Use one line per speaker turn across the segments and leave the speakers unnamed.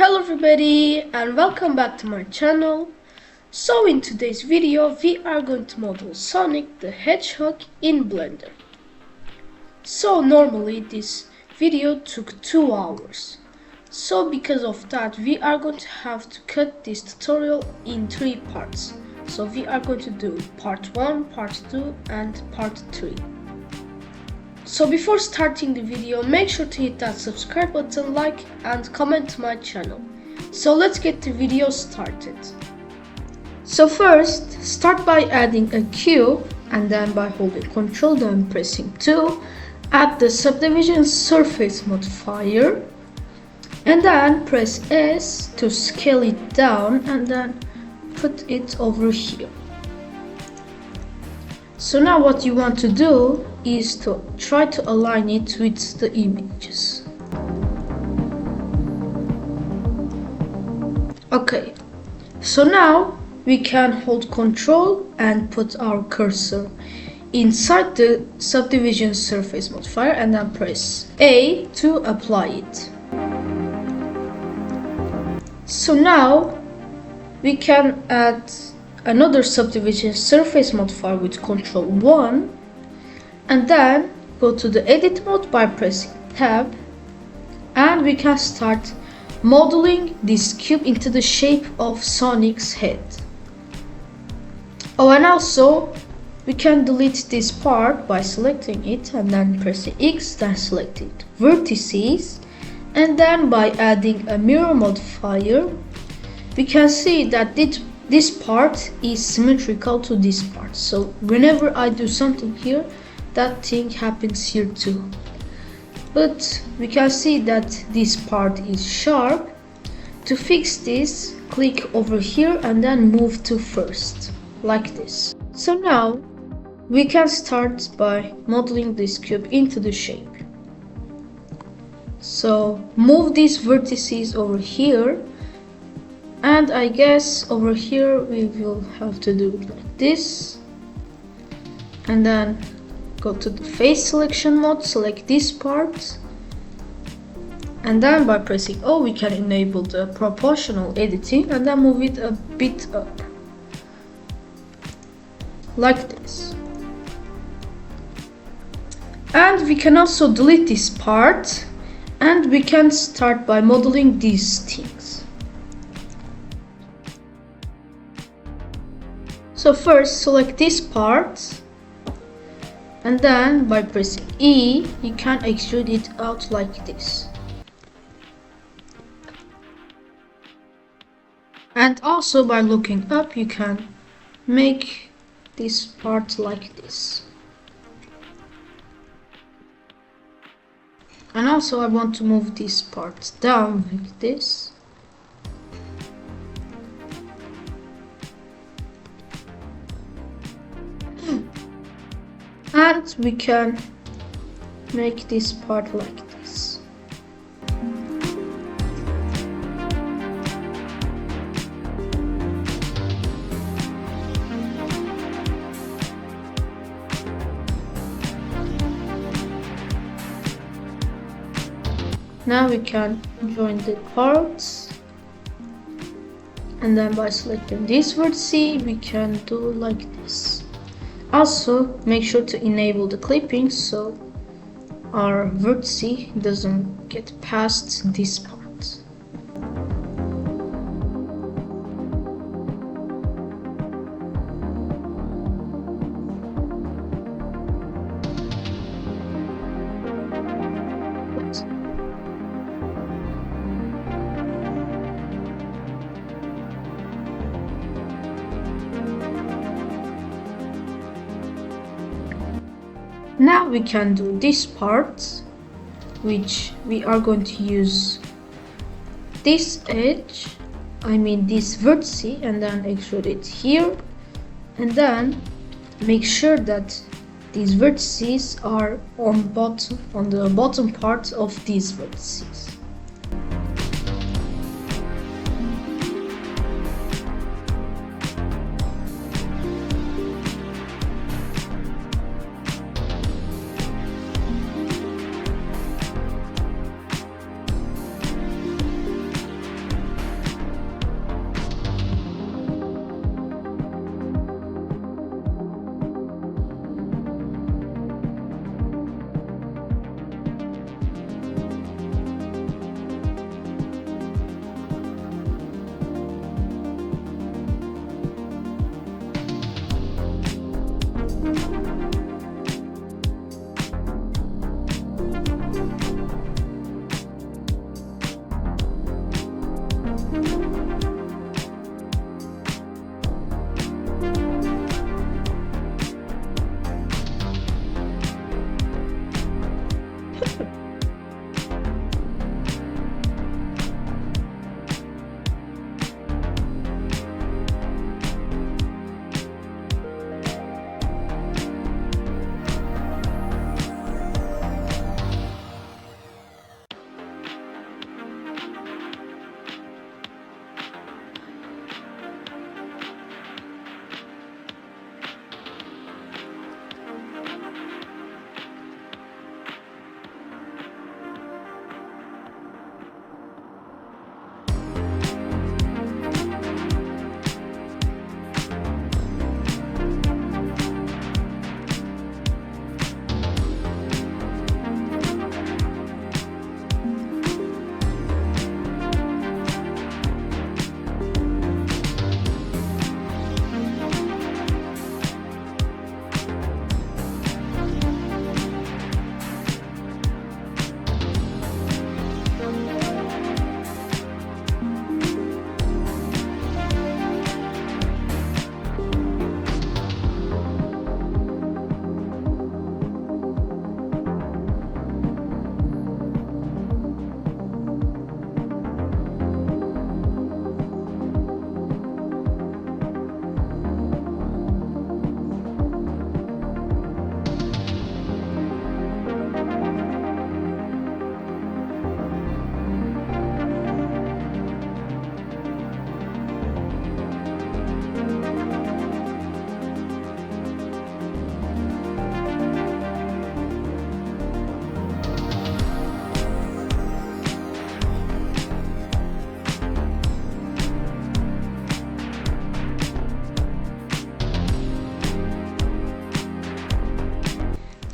Hello everybody and welcome back to my channel. So in today's video we are going to model Sonic the Hedgehog in Blender. So normally this video took 2 hours. So because of that we are going to have to cut this tutorial in 3 parts. So we are going to do part 1, part 2 and part 3. So before starting the video, make sure to hit that subscribe button, like and comment to my channel. So let's get the video started. So first, start by adding a cube and then by holding Ctrl then pressing 2, add the subdivision surface modifier and then press S to scale it down and then put it over here. So now what you want to do is to try to align it with the images. Okay, so now we can hold Ctrl and put our cursor inside the subdivision surface modifier and then press A to apply it. So now we can add another subdivision surface modifier with Ctrl 1 and then go to the edit mode by pressing tab and we can start modeling this cube into the shape of Sonic's head. Oh, and also we can delete this part by selecting it and then pressing X, then selecting vertices, and then by adding a mirror modifier we can see that this part is symmetrical to this part. So whenever I do something here, that thing happens here too. But we can see that this part is sharp. To fix this, click over here and then move to first, like this. So now we can start by modeling this cube into the shape. So move these vertices over here, and I guess over here we will have to do it like this, and then go to the face selection mode, select this part, and then by pressing O we can enable the proportional editing and then move it a bit up, like this. And we can also delete this part and we can start by modeling these things. So first select this part and then by pressing E you can extrude it out like this. And also by looking up you can make this part like this. And also I want to move this part down like this. And we can make this part like this. Now we can join the parts, and then by selecting this vertex we can do like this. Also make sure to enable the clipping so our vertex doesn't get past this part. Now we can do this part, which we are going to use this edge, this vertex, and then extrude it here, and then make sure that these vertices are on the bottom part of these vertices.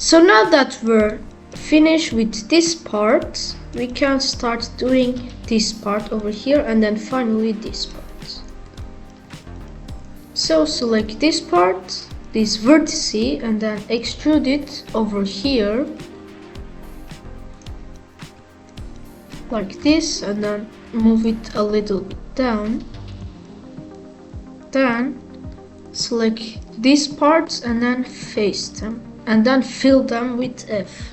So now that we're finished with this part, we can start doing this part over here and then finally this part. So select this part, this vertex, and then extrude it over here like this, and then move it a little bit down. Then select these parts and then face them, and then fill them with F.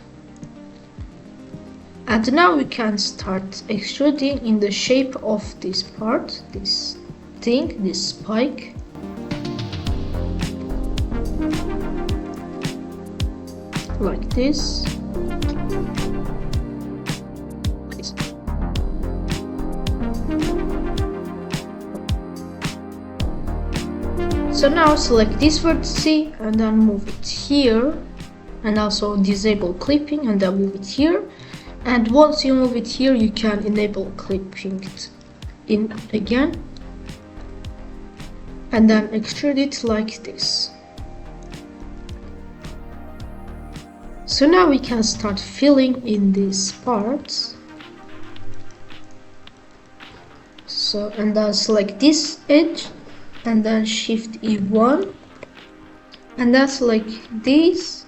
And now we can start extruding in the shape of this part, this thing, this spike. Like this. So now select this vertex and then move it here, and also disable clipping and then move it here. And once you move it here, you can enable clipping in again and then extrude it like this. So now we can start filling in these parts. So, and then select this edge and then shift E1 and then select these,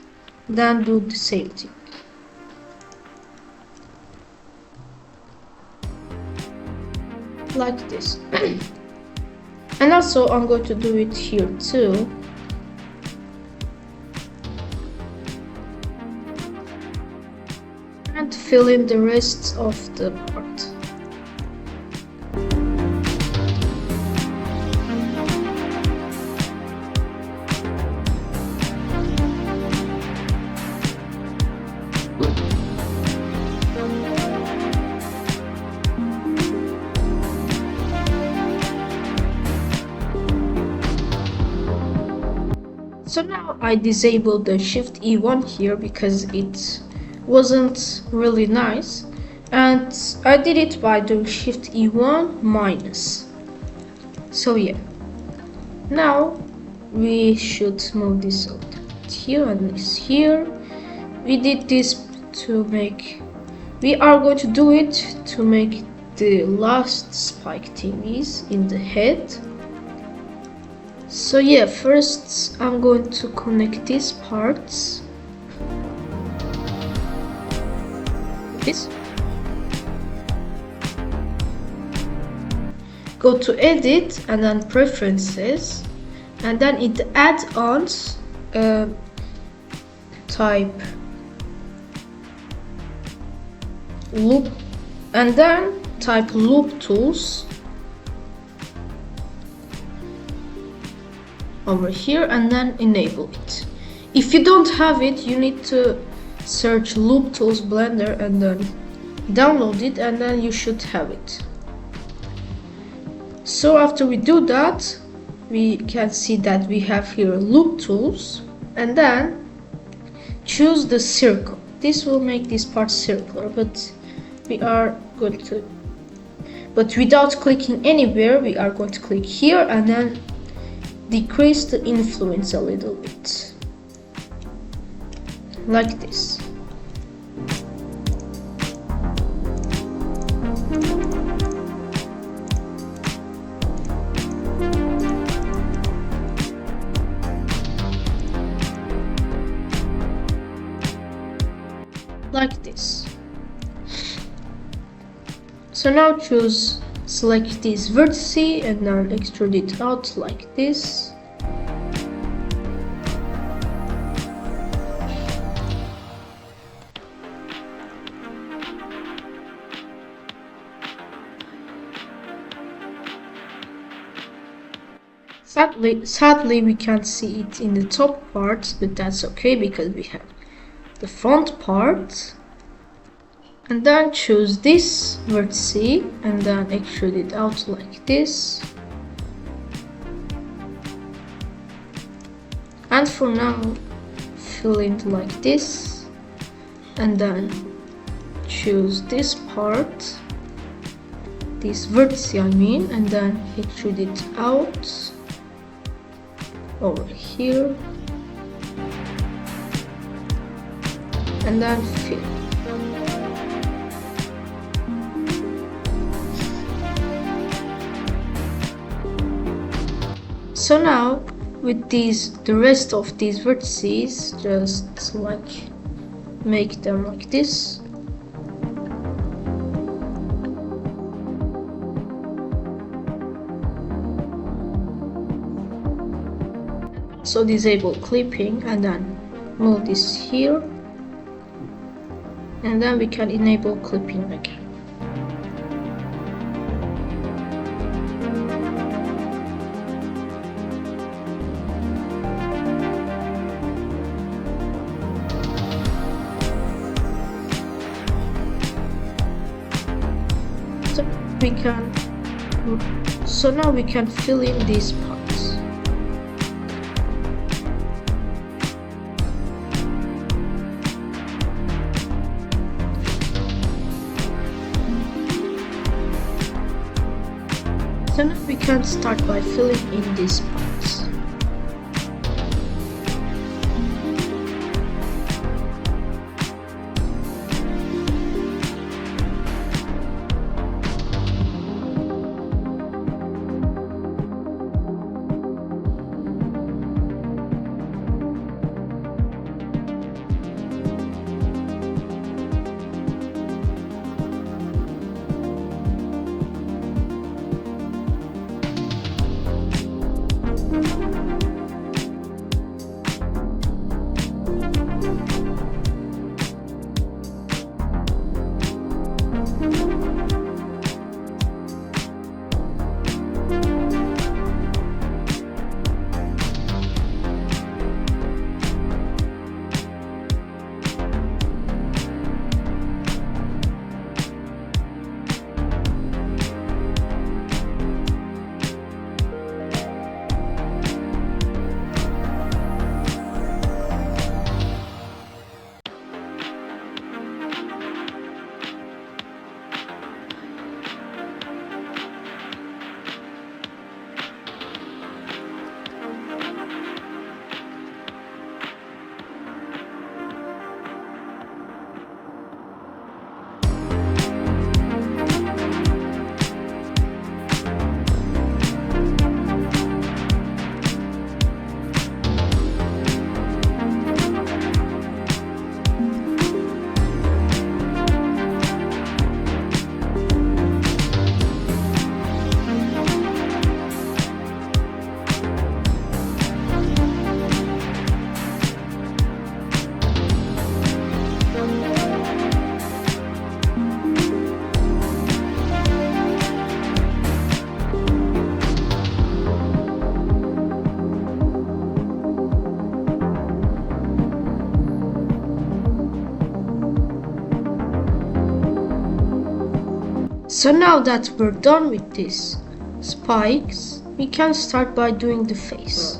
then do the same thing. Like this. And also I'm going to do it here too. And fill in the rest of the part. So now I disabled the shift E1 here because it wasn't really nice, and I did it by doing shift E1 minus. So yeah, now we should move this out here and this here. We did this to make, we are going to do it to make the last spike thingies in the head. So yeah, first I'm going to connect these parts. This. Go to edit and then preferences, and then in the add-ons type loop and then type loop tools over here and then enable it. If you don't have it, you need to search loop tools blender and then download it, and then you should have it. So after we do that, we can see that we have here loop tools, and then choose the circle. This will make this part circular, but we are going to, but without clicking anywhere, we are going to click here and then decrease the influence a little bit, like this. Like this. So now select this vertex and then extrude it out like this. Sadly we can't see it in the top part, but that's okay because we have the front part. And then choose this vertex and then extrude it out like this. And for now, fill it like this, and then choose this part, this vertex I mean, and then extrude it out over here. and then fill. So now with the rest of these vertices, just like make them like this. So disable clipping and then move this here, and then we can enable clipping again. So now we can fill in these parts. So now we can start by filling in these parts. So now that we're done with these spikes, we can start by doing the face.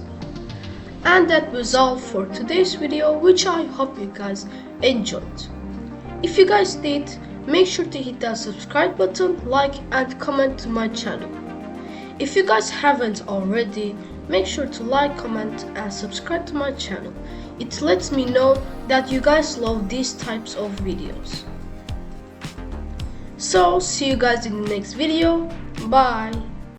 And that was all for today's video, which I hope you guys enjoyed. If you guys did, make sure to hit that subscribe button, like and comment to my channel. If you guys haven't already, make sure to like, comment and subscribe to my channel. It lets me know that you guys love these types of videos. So see you guys in the next video. Bye.